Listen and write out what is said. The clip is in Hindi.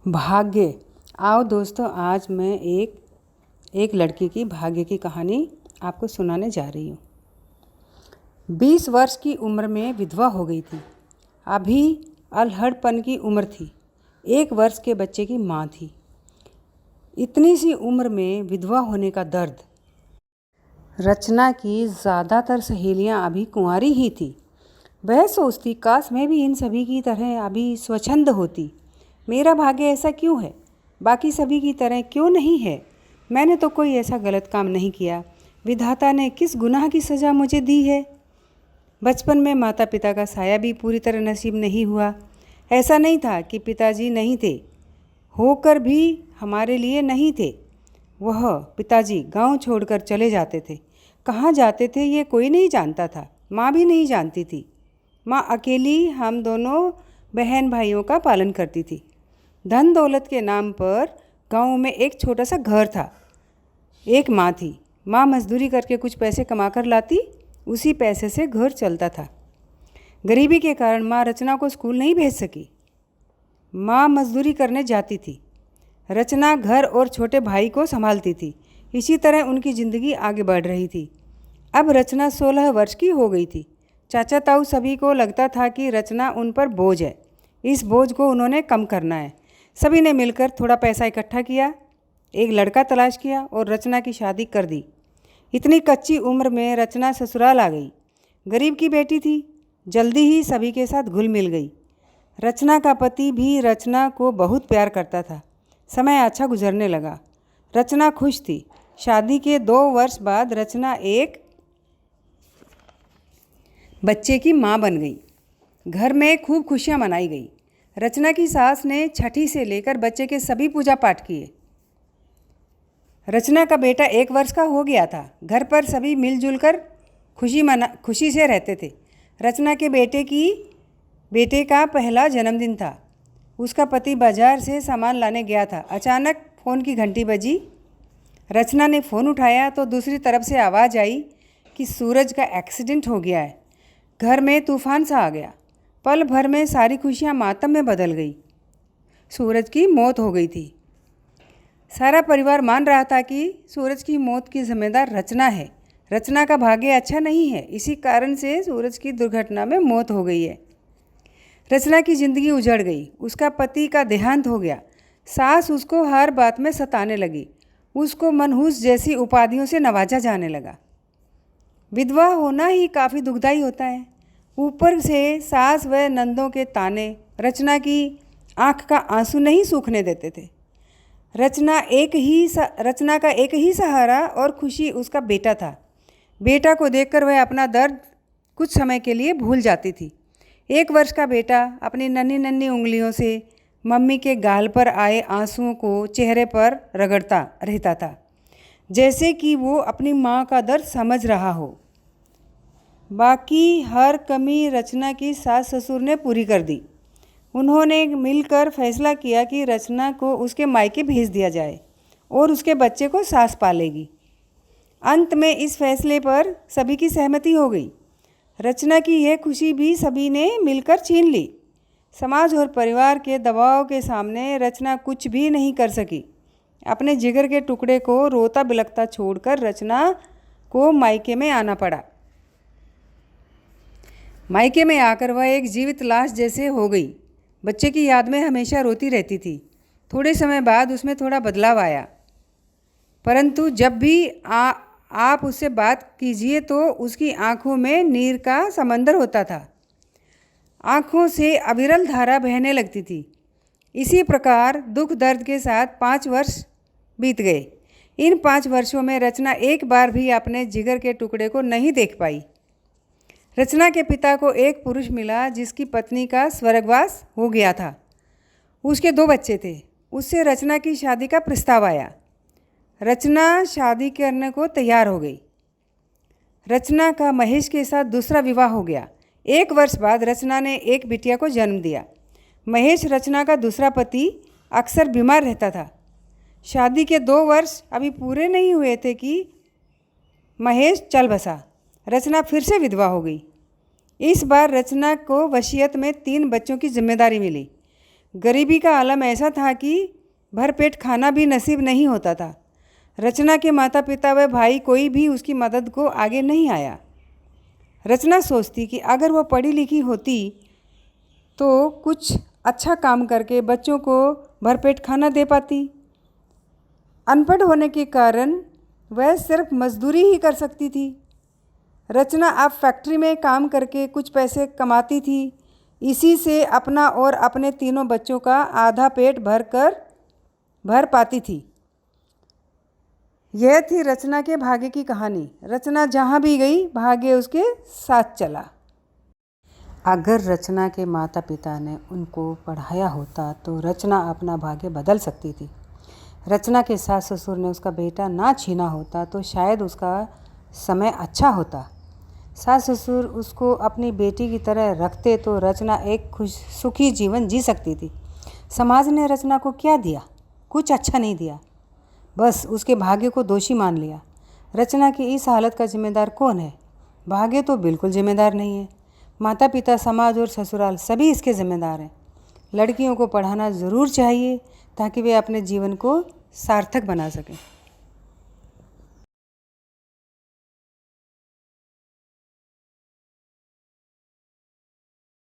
भाग्य। आओ दोस्तों, आज मैं एक लड़की की भाग्य की कहानी आपको सुनाने जा रही हूँ। 20 वर्ष की उम्र में विधवा हो गई थी। अभी अल्हड़पन की उम्र थी। 1 वर्ष के बच्चे की माँ थी। इतनी सी उम्र में विधवा होने का दर्द। रचना की ज़्यादातर सहेलियाँ अभी कुंवारी ही थी। वह सोचती, काश मैं भी इन सभी की तरह अभी स्वच्छंद होती। मेरा भाग्य ऐसा क्यों है? बाकी सभी की तरह क्यों नहीं है? मैंने तो कोई ऐसा गलत काम नहीं किया। विधाता ने किस गुनाह की सज़ा मुझे दी है? बचपन में माता पिता का साया भी पूरी तरह नसीब नहीं हुआ। ऐसा नहीं था कि पिताजी नहीं थे, होकर भी हमारे लिए नहीं थे। वह पिताजी गांव छोड़कर चले जाते थे। कहाँ जाते थे ये कोई नहीं जानता था। माँ भी नहीं जानती थी। माँ अकेली हम दोनों बहन भाइयों का पालन करती थी। धन दौलत के नाम पर गांव में एक छोटा सा घर था। एक माँ थी। माँ मजदूरी करके कुछ पैसे कमा कर लाती, उसी पैसे से घर चलता था। गरीबी के कारण माँ रचना को स्कूल नहीं भेज सकी। माँ मजदूरी करने जाती थी। रचना घर और छोटे भाई को संभालती थी। इसी तरह उनकी ज़िंदगी आगे बढ़ रही थी। अब रचना 16 वर्ष की हो गई थी। चाचा ताऊ सभी को लगता था कि रचना उन पर बोझ है। इस बोझ को उन्होंने कम करना है। सभी ने मिलकर थोड़ा पैसा इकट्ठा किया, एक लड़का तलाश किया और रचना की शादी कर दी। इतनी कच्ची उम्र में रचना ससुराल आ गई। गरीब की बेटी थी, जल्दी ही सभी के साथ घुल मिल गई। रचना का पति भी रचना को बहुत प्यार करता था। समय अच्छा गुजरने लगा। रचना खुश थी। शादी के 2 वर्ष बाद रचना एक बच्चे की माँ बन गई। घर में खूब खुशियाँ मनाई गई। रचना की सास ने छठी से लेकर बच्चे के सभी पूजा पाठ किए। रचना का बेटा 1 वर्ष का हो गया था। घर पर सभी मिलजुल कर खुशी से रहते थे। रचना के बेटे का पहला जन्मदिन था। उसका पति बाजार से सामान लाने गया था। अचानक फ़ोन की घंटी बजी। रचना ने फ़ोन उठाया तो दूसरी तरफ से आवाज़ आई कि सूरज का एक्सीडेंट हो गया है। घर में तूफान सा आ गया। पल भर में सारी खुशियाँ मातम में बदल गई। सूरज की मौत हो गई थी। सारा परिवार मान रहा था कि सूरज की मौत की जिम्मेदार रचना है। रचना का भाग्य अच्छा नहीं है, इसी कारण से सूरज की दुर्घटना में मौत हो गई है। रचना की ज़िंदगी उजड़ गई। उसका पति का देहांत हो गया। सास उसको हर बात में सताने लगी। उसको मनहूस जैसी उपाधियों से नवाजा जाने लगा। विधवा होना ही काफ़ी दुखदाई होता है। ऊपर से सास व नंदों के ताने रचना की आंख का आंसू नहीं सूखने देते थे। रचना का एक ही सहारा और खुशी उसका बेटा था। बेटा को देखकर वह अपना दर्द कुछ समय के लिए भूल जाती थी। 1 वर्ष का बेटा अपनी नन्ही नन्ही उंगलियों से मम्मी के गाल पर आए आंसुओं को चेहरे पर रगड़ता रहता था, जैसे कि वो अपनी माँ का दर्द समझ रहा हो। बाकी हर कमी रचना की सास ससुर ने पूरी कर दी। उन्होंने मिलकर फैसला किया कि रचना को उसके मायके भेज दिया जाए और उसके बच्चे को सास पालेगी। अंत में इस फैसले पर सभी की सहमति हो गई। रचना की यह खुशी भी सभी ने मिलकर छीन ली। समाज और परिवार के दबाव के सामने रचना कुछ भी नहीं कर सकी। अपने जिगर के टुकड़े को रोता बिलखता छोड़कर रचना को मायके में आना पड़ा। मायके में आकर वह एक जीवित लाश जैसे हो गई। बच्चे की याद में हमेशा रोती रहती थी। थोड़े समय बाद उसमें थोड़ा बदलाव आया, परंतु जब भी आप उससे बात कीजिए तो उसकी आंखों में नीर का समंदर होता था। आंखों से अविरल धारा बहने लगती थी। इसी प्रकार दुख दर्द के साथ 5 वर्ष बीत गए। इन 5 वर्षों में रचना एक बार भी अपने जिगर के टुकड़े को नहीं देख पाई। रचना के पिता को एक पुरुष मिला जिसकी पत्नी का स्वर्गवास हो गया था। उसके 2 बच्चे थे। उससे रचना की शादी का प्रस्ताव आया। रचना शादी करने को तैयार हो गई। रचना का महेश के साथ दूसरा विवाह हो गया। 1 वर्ष बाद रचना ने एक बिटिया को जन्म दिया। महेश, रचना का दूसरा पति, अक्सर बीमार रहता था। शादी के 2 वर्ष अभी पूरे नहीं हुए थे कि महेश चल बसा। रचना फिर से विधवा हो गई। इस बार रचना को वसीयत में 3 बच्चों की जिम्मेदारी मिली। गरीबी का आलम ऐसा था कि भरपेट खाना भी नसीब नहीं होता था। रचना के माता पिता व भाई कोई भी उसकी मदद को आगे नहीं आया। रचना सोचती कि अगर वह पढ़ी लिखी होती तो कुछ अच्छा काम करके बच्चों को भरपेट खाना दे पाती। अनपढ़ होने के कारण वह सिर्फ मजदूरी ही कर सकती थी। रचना अब फैक्ट्री में काम करके कुछ पैसे कमाती थी। इसी से अपना और अपने तीनों बच्चों का आधा पेट भर पाती थी। यह थी रचना के भाग्य की कहानी। रचना जहाँ भी गई भाग्य उसके साथ चला। अगर रचना के माता पिता ने उनको पढ़ाया होता तो रचना अपना भाग्य बदल सकती थी। रचना के सास ससुर ने उसका बेटा ना छीना होता तो शायद उसका समय अच्छा होता। सास ससुर उसको अपनी बेटी की तरह रखते तो रचना एक खुश सुखी जीवन जी सकती थी। समाज ने रचना को क्या दिया? कुछ अच्छा नहीं दिया, बस उसके भाग्य को दोषी मान लिया। रचना की इस हालत का जिम्मेदार कौन है? भाग्य तो बिल्कुल जिम्मेदार नहीं है। माता पिता, समाज और ससुराल सभी इसके जिम्मेदार हैं। लड़कियों को पढ़ाना ज़रूर चाहिए ताकि वे अपने जीवन को सार्थक बना सकें।